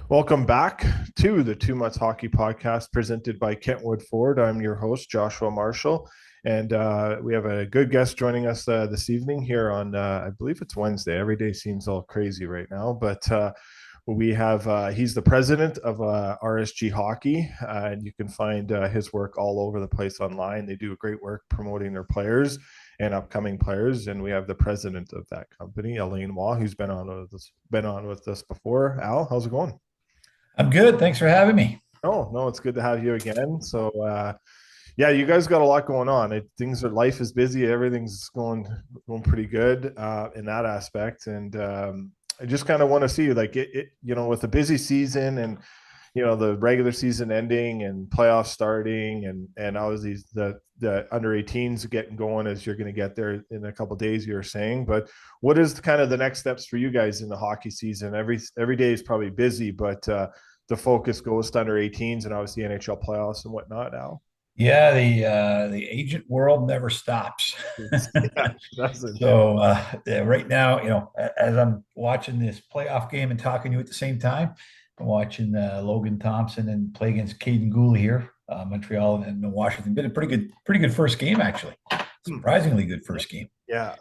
Welcome back to the 2 Months Hockey Podcast presented by Kentwood Ford. I'm your host, Joshua Marshall, and we have a good guest joining us this evening here on, I believe it's Wednesday. Every day seems all crazy right now, but we have, he's the president of RSG Hockey, and you can find his work all over the place online. They do great work promoting their players and upcoming players. And we have the president of that company, Allain Roy, who's been on with us before. Al, how's it going? I'm good. Thanks for having me. Oh, no, it's good to have you again. So, yeah, you guys got a lot going on. Life is busy. Everything's going pretty good in that aspect. And I just kind of want to see, like, with a busy season and the regular season ending and playoffs starting, and obviously the under 18s getting going as you're going to get there in a couple of days, you're saying. But what is kind of the next steps for you guys in the hockey season? Every day is probably busy, but the focus goes to under 18s and obviously NHL playoffs and whatnot now. Yeah, the agent world never stops. Yeah, doesn't it? So yeah, right now, as I'm watching this playoff game and talking to you at the same time, I'm watching Logan Thompson and play against Caden Gooley here, Montreal and Washington. Been a pretty good first game actually. Surprisingly good first game. Yeah.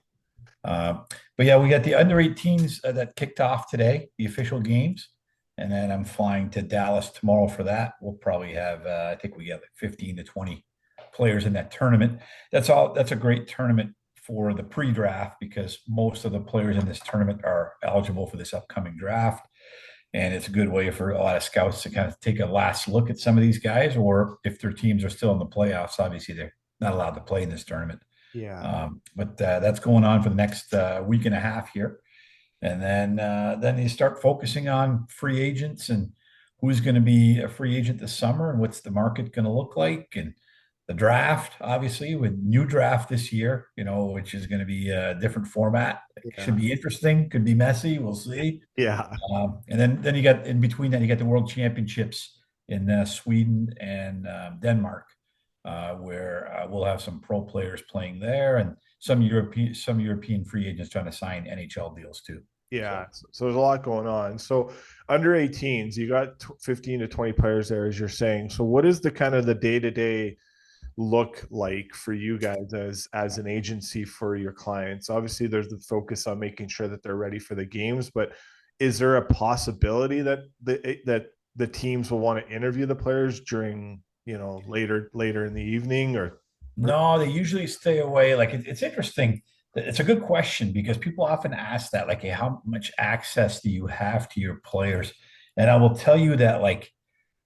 Uh, but yeah, we got the under 18s that kicked off today, the official games. And then I'm flying to Dallas tomorrow for that. We'll probably have, I think we have like 15 to 20 players in that tournament. That's a great tournament for the pre-draft because most of the players in this tournament are eligible for this upcoming draft. And it's a good way for a lot of scouts to kind of take a last look at some of these guys, or if their teams are still in the playoffs, obviously they're not allowed to play in this tournament. Yeah. But that's going on for the next week and a half here. And then you start focusing on free agents and who's going to be a free agent this summer and what's the market going to look like, and the draft, obviously, with new draft this year, which is going to be a different format. It Yeah. should be interesting, could be messy. We'll see. Yeah. And then you got in between that, you got the World Championships in Sweden and Denmark, where we'll have some pro players playing there and some European free agents trying to sign NHL deals too. Yeah. So So there's a lot going on. So under 18s, you got 15 to 20 players there, as you're saying. So what is the kind of the day-to-day look like for you guys as an agency for your clients? Obviously, there's the focus on making sure that they're ready for the games, but is there a possibility that the teams will want to interview the players during later in the evening or no, they usually stay away. Like it's interesting. It's a good question because people often ask that, like, hey, how much access do you have to your players? And I will tell you that, like,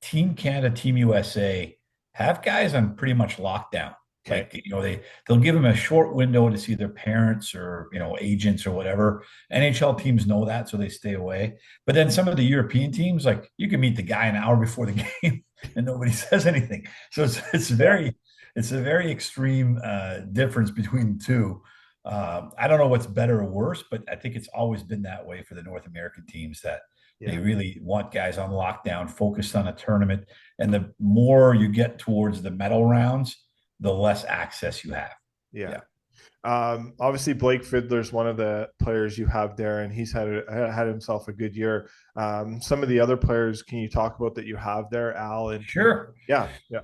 Team Canada, Team USA have guys on pretty much lockdown. okay? Like, they'll give them a short window to see their parents or, agents or whatever. NHL teams know that, so they stay away. But then some of the European teams, like, you can meet the guy an hour before the game and nobody says anything. So it's a very extreme difference between the two. I don't know what's better or worse, but I think it's always been that way for the North American teams, that they Yeah. really want guys on lockdown, focused on a tournament. And the more you get towards the medal rounds, the less access you have. Yeah. Yeah. Obviously, Blake Fiddler's one of the players you have there, and he's had himself a good year. Some of the other players, can you talk about that you have there, Al? And Sure. yeah, yeah,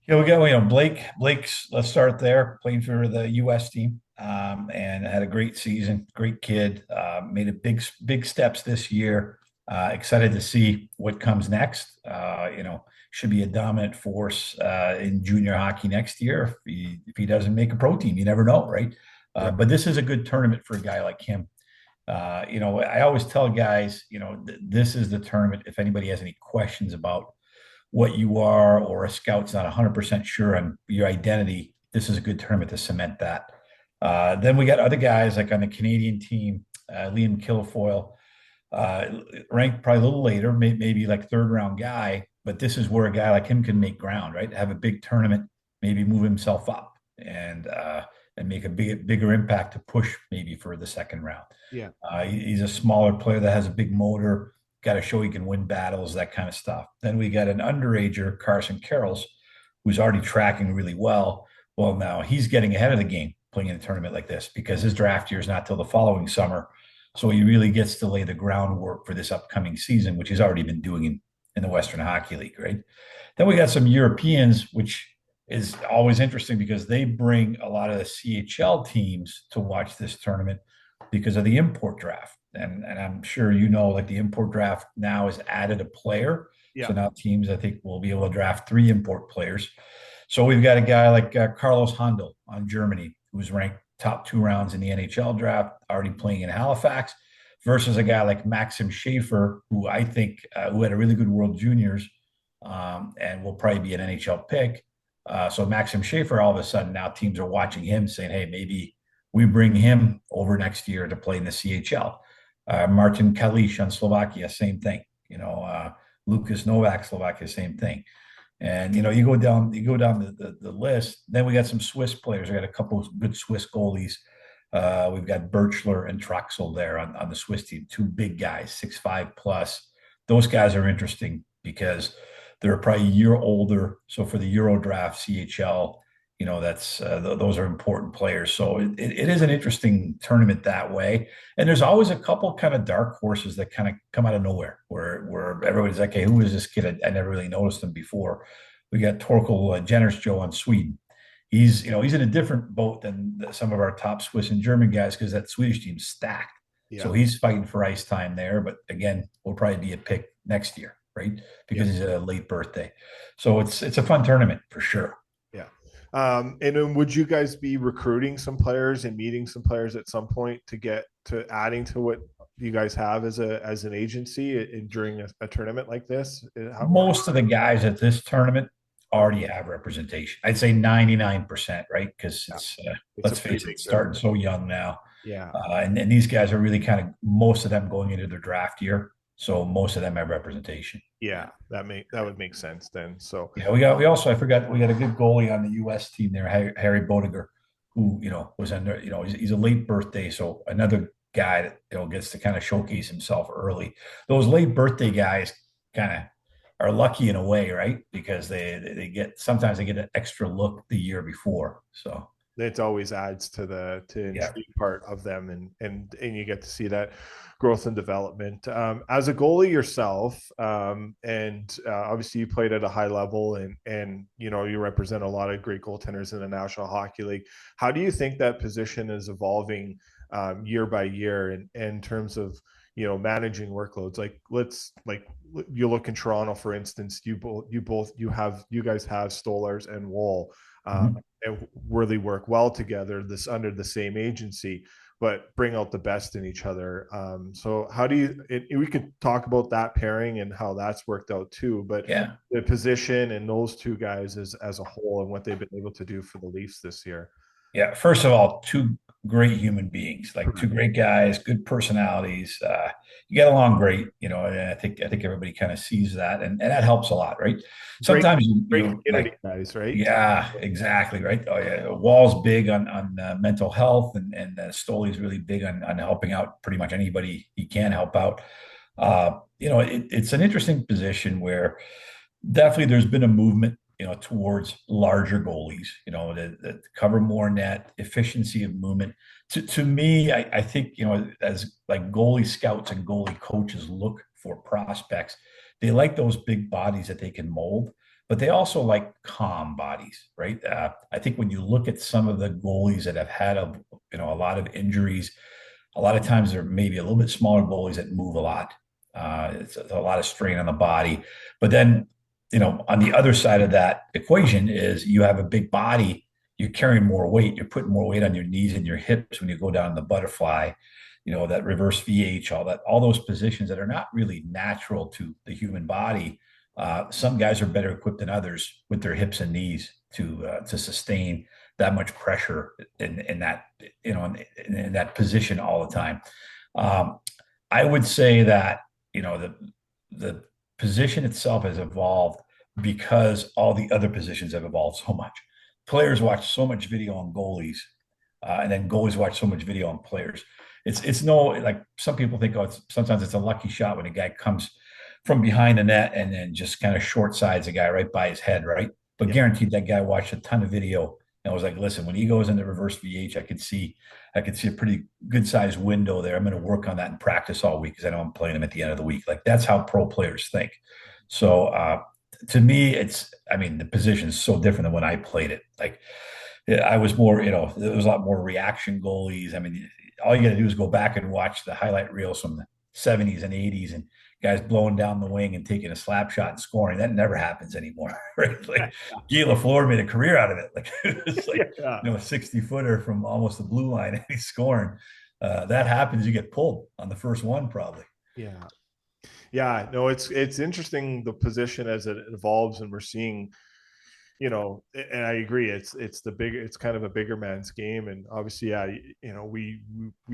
Yeah, we got, Blake. Let's start there, playing for the US team. And had a great season, great kid, made a big steps this year. Excited to see what comes next. Should be a dominant force in junior hockey next year if he doesn't make a pro team. You never know, right? yeah, But this is a good tournament for a guy like him. I always tell guys, this is the tournament. If anybody has any questions about what you are, or a scout's not 100% sure on your identity, this is a good tournament to cement that. Then we got other guys like on the Canadian team, Liam Kilfoyle, ranked probably a little later, maybe like third round guy, but this is where a guy like him can make ground, right? Have a big tournament, maybe move himself up and make a bigger impact to push maybe for the second round. yeah, He's a smaller player that has a big motor, got to show he can win battles, that kind of stuff. Then we got an underager, Carson Carrolls, who's already tracking really well. Well, now he's getting ahead of the game playing in a tournament like this because his draft year is not till the following summer. So he really gets to lay the groundwork for this upcoming season, which he's already been doing in the Western Hockey League, right? Then we got some Europeans, which is always interesting because they bring a lot of the CHL teams to watch this tournament because of the import draft. And I'm sure you know, like the import draft now has added a player. Yeah. So now teams, I think, will be able to draft 3 import players. So we've got a guy like Carlos Handel on Germany, who's ranked top 2 rounds in the NHL draft, already playing in Halifax, versus a guy like Maxim Schaefer, who I think who had a really good World Juniors and will probably be an NHL pick. So Maxim Schaefer, all of a sudden now teams are watching him saying, hey, maybe we bring him over next year to play in the CHL. Martin Kalish on Slovakia, same thing. Lucas Novak, Slovakia, same thing. And you go down the list. Then we got some Swiss players. We got a couple of good Swiss goalies. We've got Birchler and Troxel there on the Swiss team, 2 big guys, 6'5" plus. Those guys are interesting because they're probably a year older. So for the Euro draft, CHL, that's those are important players. So it is an interesting tournament that way. And there's always a couple kind of dark horses that kind of come out of nowhere where everybody's like, hey, who is this kid? I never really noticed him before. We got Torkel Jenners Joe on Sweden. He's in a different boat than some of our top Swiss and German guys because that Swedish team's stacked. Yeah. So he's fighting for ice time there. But again, will probably be a pick next year, right? Because he's a late birthday. So it's a fun tournament for sure. Yeah. And then would you guys be recruiting some players and meeting some players at some point to get to adding to what you guys have as an agency during a tournament like this? Most of the guys at this tournament already have representation. I'd say 99%, right? Because let's face it, starting so young now. Yeah. And these guys are really kind of most of them going into their draft year. So most of them have representation. Yeah, that would make sense then. So yeah, I forgot we got a good goalie on the US team there, Harry Bodiger, who was under he's a late birthday, so another guy that gets to kind of showcase himself early. Those late birthday guys kind of are lucky in a way, right? Because sometimes they get an extra look the year before. So it always adds to the intrigue part of them, and you get to see that growth and development. As a goalie yourself, and obviously you played at a high level, and you represent a lot of great goaltenders in the National Hockey League. How do you think that position is evolving year by year in terms of managing workloads? Like you look in Toronto, for instance, you guys have Stolars and Woll. And really work well together under the same agency, but bring out the best in each other. So how do we could talk about that pairing and how that's worked out too, but the position and those 2 guys as a whole and what they've been able to do for the Leafs this year. Yeah, first of all, 2 great human beings, like 2 great guys, good personalities. You get along great, and I think everybody kind of sees that, and that helps a lot, right? Sometimes great community guys, right? Yeah, exactly, right. Oh yeah, Wall's big on mental health, and Stoley's really big on helping out pretty much anybody he can help out. It's an interesting position where definitely there's been a movement towards larger goalies, that cover more net, efficiency of movement. To me, I think, as like goalie scouts and goalie coaches look for prospects, they like those big bodies that they can mold, but they also like calm bodies, right? I think when you look at some of the goalies that have had a lot of injuries, a lot of times they're maybe a little bit smaller goalies that move a lot. It's a lot of strain on the body, but then on the other side of that equation is you have a big body, you're carrying more weight, you're putting more weight on your knees and your hips when you go down the butterfly, that reverse VH, all those positions that are not really natural to the human body. Some guys are better equipped than others with their hips and knees to sustain that much pressure in that, in that position all the time. I would say that, the position itself has evolved because all the other positions have evolved so much. Players watch so much video on goalies, and then goalies watch so much video on players. It's no, like some people think, sometimes it's a lucky shot when a guy comes from behind the net and then just kind of short sides a guy right by his head, right? But guaranteed that guy watched a ton of video And I was like, listen, when he goes into reverse VH, I could see a pretty good sized window there. I'm going to work on that in practice all week because I know I'm playing him at the end of the week. Like that's how pro players think. So to me, I mean, the position is so different than when I played it. Like I was more, there was a lot more reaction goalies. I mean, all you got to do is go back and watch the highlight reels from the 70s and 80s and guys blowing down the wing and taking a slap shot and scoring. That never happens anymore, right? Like Guy Lafleur made a career out of it. Like it's like, Yeah. a 60 footer from almost the blue line and he's scoring. That happens. You get pulled on the first one, probably. Yeah. Yeah. No, it's interesting the position as it evolves, and we're seeing, and I agree. It's kind of a bigger man's game, and obviously, yeah, we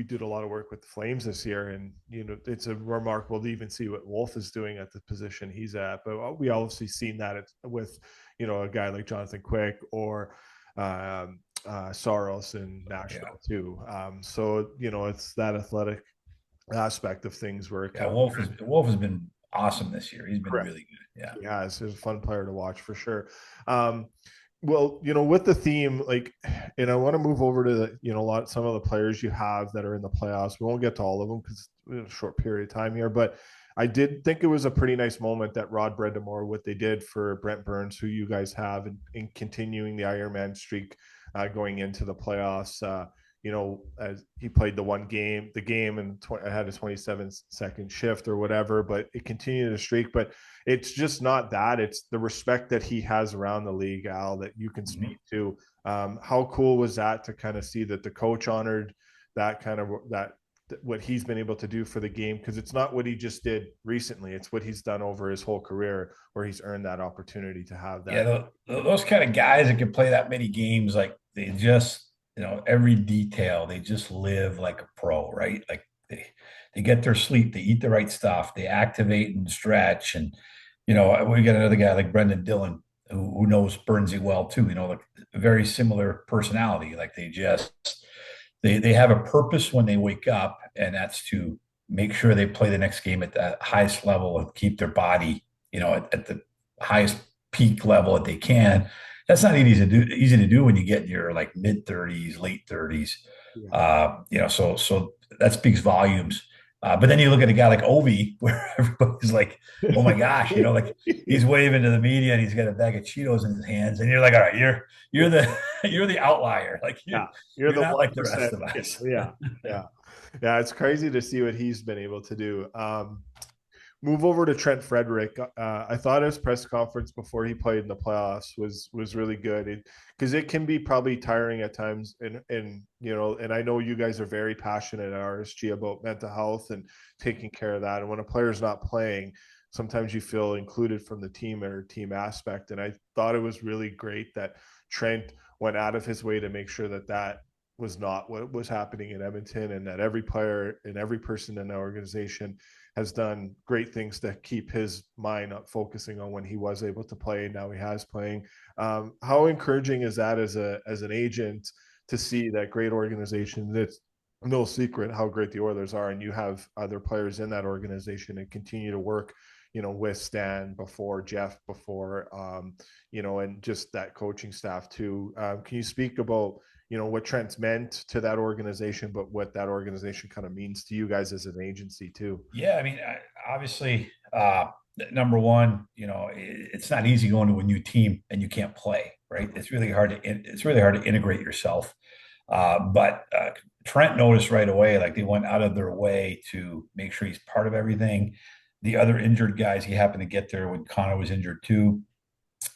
did a lot of work with the Flames this year, and it's a remarkable to even see what Wolf is doing at the position he's at. But we obviously seen that with a guy like Jonathan Quick or Soros in Nashville too. So it's that athletic aspect of things where it Yeah, kind of Wolf has been awesome this year. He's been correct. really good. Yeah. Yeah, it's a fun player to watch for sure. Well, with the theme, like, and I want to move over to some of the players you have that are in the playoffs. We won't get to all of them because it's a short period of time here, but I did think it was a pretty nice moment that Rod Brendamore, what they did for Brent Burns, who you guys have, in continuing the Ironman streak going into the playoffs. As he played the game and had a 27-second shift or whatever, but it continued to streak. But it's just not that. It's the respect that he has around the league, Al, that you can speak to. How cool was that to kind of see that the coach honored that kind of that what he's been able to do for the game, because it's not what he just did recently, it's what he's done over his whole career where he's earned that opportunity to have that. Yeah, those kind of guys that can play that many games, like they just, every detail, they just live like a pro, right? Like they get their sleep, they eat the right stuff, they activate and stretch. And, we got another guy like Brendan Dillon who knows Burnsy well too, like a very similar personality. Like they have a purpose when they wake up, and that's to make sure they play the next game at the highest level and keep their body, at the highest peak level that they can. That's not easy to do when you get in your like mid 30s, late 30s. Yeah. So that speaks volumes. But then you look at a guy like Ovi, where everybody's like, "Oh my gosh," like he's waving to the media and he's got a bag of Cheetos in his hands, and you're like, "All right, you're the you're the outlier. Like Yeah, you're you're the not one like the rest percent. of us." Yeah, yeah, yeah. It's crazy to see what he's been able to do. Move over to Trent Frederick. I thought his press conference before he played in the playoffs was really good, because it can be probably tiring at times. And I know you guys are very passionate at RSG about mental health and taking care of that. And when a player's not playing, sometimes you feel included from the team or team aspect. And I thought it was really great that Trent went out of his way to make sure that was not what was happening in Edmonton, and that every player and every person in the organization has done great things to keep his mind up focusing on when he was able to play. Now he has playing. How encouraging is that as an agent to see that great organization? That's no secret how great the Oilers are, and you have other players in that organization and continue to work, with Stan before Jeff before, and just that coaching staff too. Can you speak about, what Trent's meant to that organization, but what that organization kind of means to you guys as an agency too? Yeah, I mean, obviously, number one, it's not easy going to a new team and you can't play, right? It's really hard to integrate yourself. But Trent noticed right away, like they went out of their way to make sure he's part of everything. The other injured guys, he happened to get there when Connor was injured too.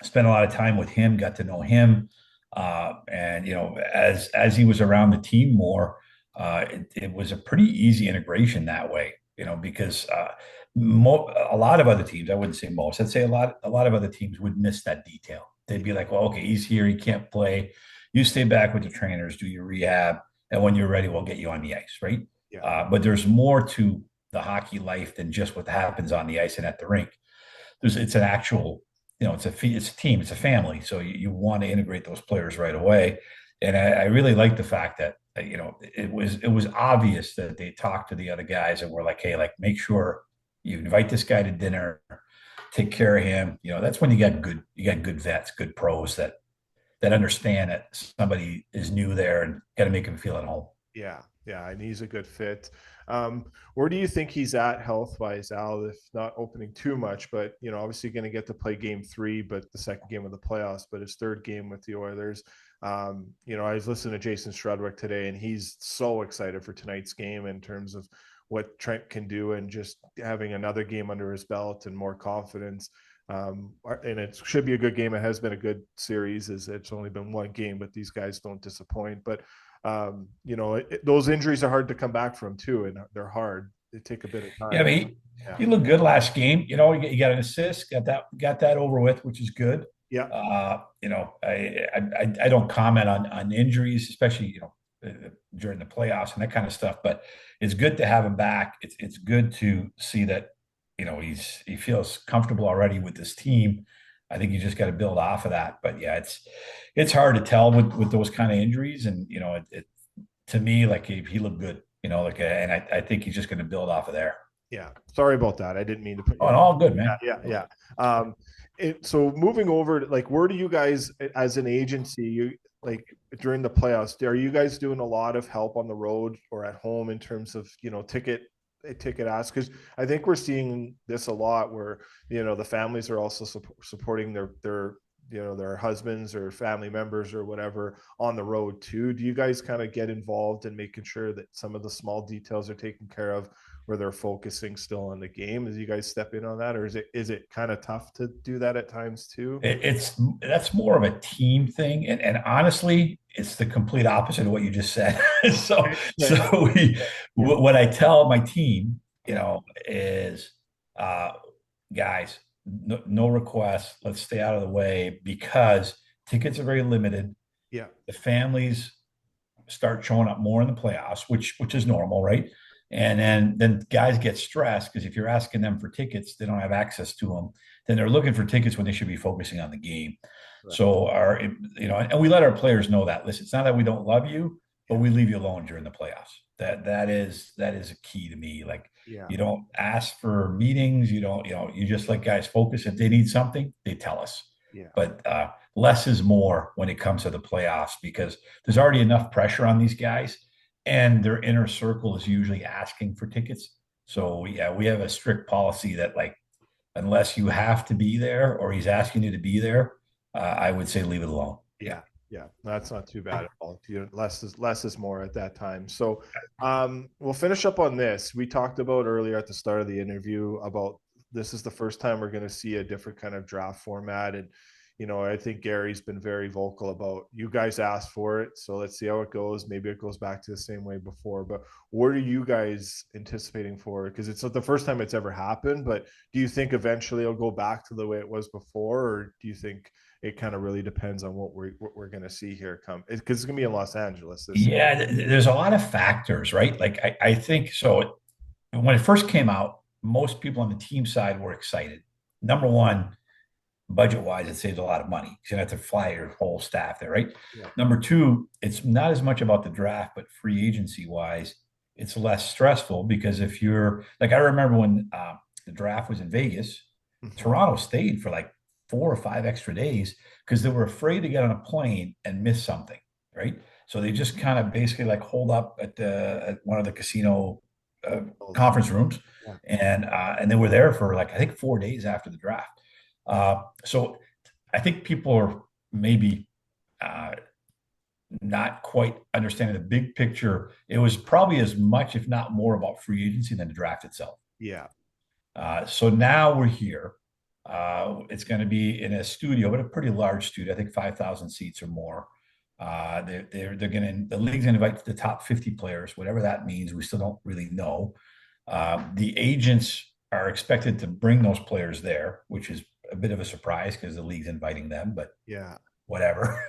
Spent a lot of time with him, got to know him, and as he was around the team more, it was a pretty easy integration that way. Because a lot of other teams, I wouldn't say most, I'd say a lot of other teams would miss that detail. They'd be like, well, okay, he's here, he can't play. You stay back with the trainers, do your rehab, and when you're ready, we'll get you on the ice, right? Yeah. But there's more to the hockey life than just what happens on the ice and at the rink. It's an actual, it's a team, it's a family. So you want to integrate those players right away. And I really like the fact that, it was obvious that they talked to the other guys and were like, hey, like make sure you invite this guy to dinner, take care of him. That's when you got good vets, good pros that that understand that somebody is new there and got to make them feel at home. Yeah, yeah, and he's a good fit. Where do you think he's at health wise, Al? If not opening too much, but obviously going to get to play game three, but the second game of the playoffs, but his third game with the Oilers. I was listening to Jason Strudwick today, and he's so excited for tonight's game in terms of what Trent can do and just having another game under his belt and more confidence. And it should be a good game. It has been a good series. It's only been one game, but these guys don't disappoint. But those injuries are hard to come back from too, and they're hard. They take a bit of time. Yeah, I mean, he looked good last game. You got an assist, got that over with, which is good. Yeah. I don't comment on injuries, especially during the playoffs and that kind of stuff. But it's good to have him back. It's good to see that he feels comfortable already with this team. I think you just got to build off of that. But yeah, it's hard to tell with those kind of injuries, and to me, like he looked good. And I think he's just going to build off of there. Yeah. Sorry about that. I didn't mean to put you all good, man. Yeah. So moving over, like, where do you guys, as an agency, during the playoffs, are you guys doing a lot of help on the road or at home in terms of, ticket ask? Because I think we're seeing this a lot where, the families are also supporting their husbands or family members or whatever on the road too. Do you guys kind of get involved in making sure that some of the small details are taken care of where they're focusing still on the game? As you guys step in on that, or is it kind of tough to do that at times too? That's more of a team thing, and honestly, it's the complete opposite of what you just said. What I tell my team, is guys, no requests. Let's stay out of the way because tickets are very limited. Yeah. The families start showing up more in the playoffs, which is normal, right? And then guys get stressed because if you're asking them for tickets, they don't have access to them. Then they're looking for tickets when they should be focusing on the game. Right. So and we let our players know that. Listen, it's not that we don't love you, but we leave you alone during the playoffs. That is a key to me. Like, you don't ask for meetings. You don't, you just let guys focus. If they need something, they tell us. Yeah. But less is more when it comes to the playoffs because there's already enough pressure on these guys, and their inner circle is usually asking for tickets. So yeah, we have a strict policy that, like, unless you have to be there or he's asking you to be there, I would say leave it alone. Yeah. Yeah, that's not too bad at all. Less is more at that time. So we'll finish up on this. We talked about earlier at the start of the interview about this is the first time we're going to see a different kind of draft format. And, I think Gary's been very vocal about you guys asked for it. So let's see how it goes. Maybe it goes back to the same way before. But what are you guys anticipating for it? Because it's not the first time it's ever happened. But do you think eventually it'll go back to the way it was before? Or do you think it kind of really depends on what we're going to see here come, because it's going to be in Los Angeles. There's a lot of factors, right? Like I think so. When it first came out, most people on the team side were excited. Number one, budget wise, it saves a lot of money because you don't have to fly your whole staff there, right? Yeah. Number two, it's not as much about the draft, but free agency wise, it's less stressful because if you're like, I remember when the draft was in Vegas, Toronto stayed for like 4 or 5 extra days because they were afraid to get on a plane and miss something, right? So they just kind of basically like hold up at one of the casino conference rooms, and they were there for like I think 4 days after the draft. So I think people are maybe not quite understanding the big picture. It was probably as much, if not more, about free agency than the draft itself. Yeah. So now we're here. It's going to be in a studio, but a pretty large studio. I think 5,000 seats or more. They're going to, the league's going to invite the top 50 players, whatever that means. We still don't really know. The agents are expected to bring those players there, which is a bit of a surprise because the league's inviting them, but whatever.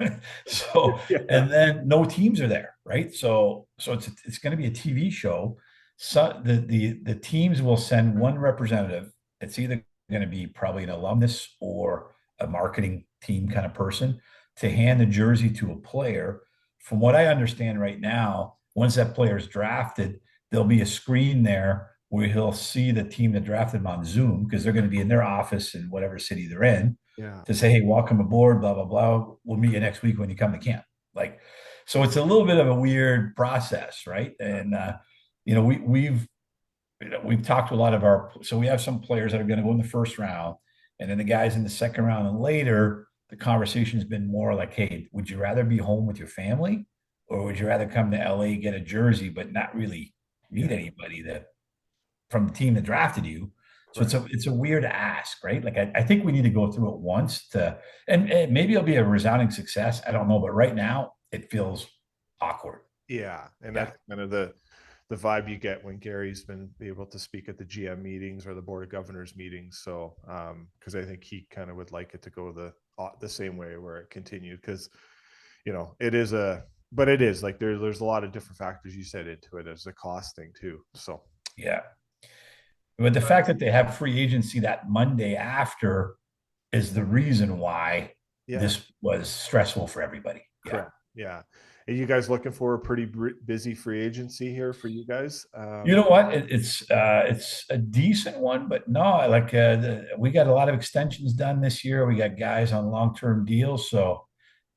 And then no teams are there, right? So it's going to be a TV show. So the teams will send one representative. It's either going to be probably an alumnus or a marketing team kind of person to hand the jersey to a player. From what I understand right now, once that player is drafted, there'll be a screen there where he'll see the team that drafted him on Zoom because they're going to be in their office in whatever city they're in Yeah. to say, hey, welcome aboard, blah, blah, blah. We'll meet you next week when you come to camp. Like, so it's a little bit of a weird process, right? And we've talked to a lot of our, so we have some players that are going to go in the first round, and then the guys in the second round and later, the conversation has been more like, hey, would you rather be home with your family, or would you rather come to LA, get a jersey, but not really meet Yeah. anybody that from the team that drafted you? So Right. it's a weird ask, right? Like I think we need to go through it once to, and maybe it'll be a resounding success. I don't know, but right now it feels awkward. Yeah. And Yeah. that's kind of the vibe you get when Gary's been able to speak at the GM meetings or the board of governors meetings. So, because I think he kind of would like it to go the same way where it continued, because it is but it is like there's a lot of different factors you said into it as a cost thing too. So Yeah. But the fact that they have free agency that Monday after is the reason why yeah, this was stressful for everybody. Yeah. correct. Yeah. Are you guys looking for a pretty busy free agency here for you guys? You know what? It's a decent one, but no, like we got a lot of extensions done this year. We got guys on long-term deals, so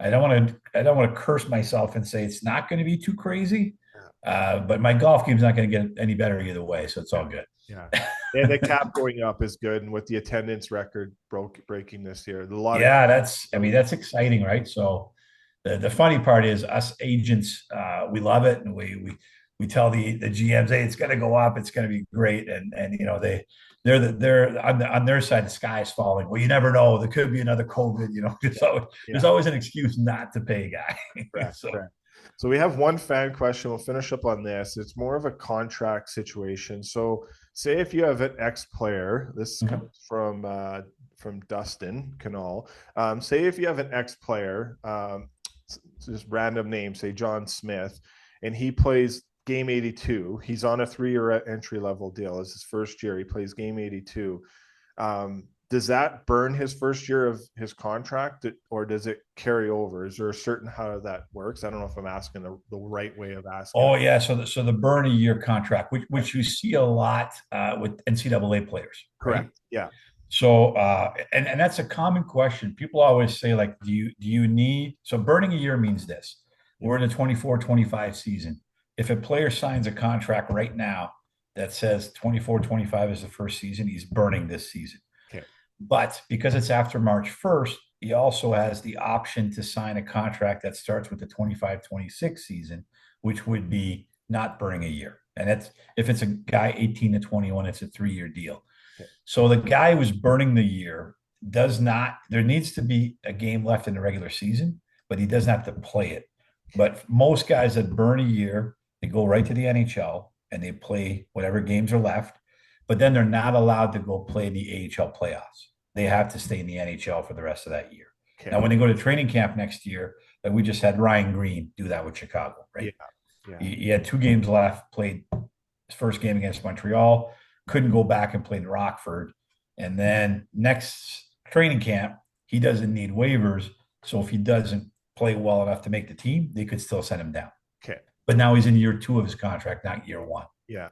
I don't want to curse myself and say it's not going to be too crazy. But my golf game's not going to get any better either way, so it's all good. Yeah. And the cap going up is good. And with the attendance record breaking this year, a lot of, Yeah, that's exciting, right? So the funny part is us agents, we love it, and we tell the GMs, hey, it's going to go up, it's going to be great, and they're on their side, the sky is falling. Well, you never know, there could be another COVID. There's yeah, always an excuse not to pay a guy. correct, So correct. So we have one fan question. We'll finish up on this. It's more of a contract situation. So say if you have an ex-player, this mhm. comes from Dustin Canal. Say if you have an ex-player, just random name, say John Smith, and he plays game 82. He's on a 3-year entry level deal. It's his first year. He plays game 82. Does that burn his first year of his contract, or does it carry over? Is there a certain how that works? I don't know if I'm asking the right way of asking. Oh yeah, so the burn a year contract, which you see a lot with NCAA players, right? Correct. Yeah. So and that's a common question. People always say, like, do you need, so burning a year means this. Yeah. We're in the 24-25 season. If a player signs a contract right now that says 24-25 is the first season, he's burning this season. Okay. But because it's after March 1st, he also has the option to sign a contract that starts with the 25-26 season, which would be not burning a year. And that's, if it's a guy 18 to 21, it's a 3-year deal. Okay. So the guy who's burning the year does not, there needs to be a game left in the regular season, but he doesn't have to play it. But most guys that burn a year, they go right to the NHL and they play whatever games are left, but then they're not allowed to go play the AHL playoffs. They have to stay in the NHL for the rest of that year. Okay. Now, when they go to training camp next year, like we just had Ryan Green do that with Chicago, Yeah. right? Yeah. He had 2 games left, played his first game against Montreal, couldn't go back and play in Rockford. And then next training camp, he doesn't need waivers. So if he doesn't play well enough to make the team, they could still send him down. Okay. But now he's in year 2 of his contract, not year 1. Yeah.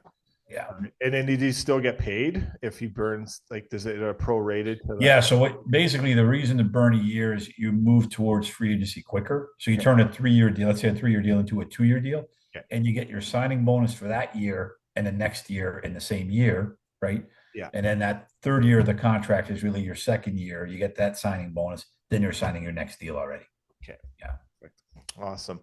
Yeah. And then did he still get paid if he burns? Like, does it prorated to that? Yeah. So basically the reason to burn a year is you move towards free agency quicker. So you turn a 3-year deal, let's say a 3-year deal, into a 2-year deal, and you get your signing bonus for that year and the next year in the same year, right? Yeah. And then that third year of the contract is really your second year. You get that signing bonus, then you're signing your next deal already. Okay. Yeah. Awesome.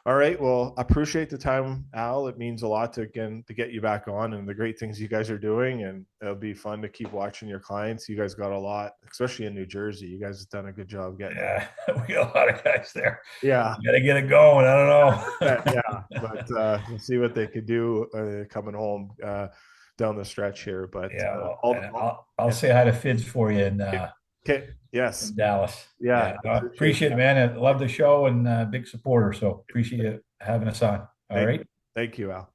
All right. Well, I appreciate the time, Al. It means a lot to get you back on and the great things you guys are doing. And it'll be fun to keep watching your clients. You guys got a lot, especially in New Jersey. You guys have done a good job getting it. We got a lot of guys there. Yeah. You got to get it going. I don't know. Yeah. But we'll see what they could do coming home down the stretch here. But yeah, I'll say hi to Fids for you in okay. Yes. Dallas. Yeah. Appreciate it, man. I love the show and big supporter. So appreciate you having us on. All right. Thank you, Al.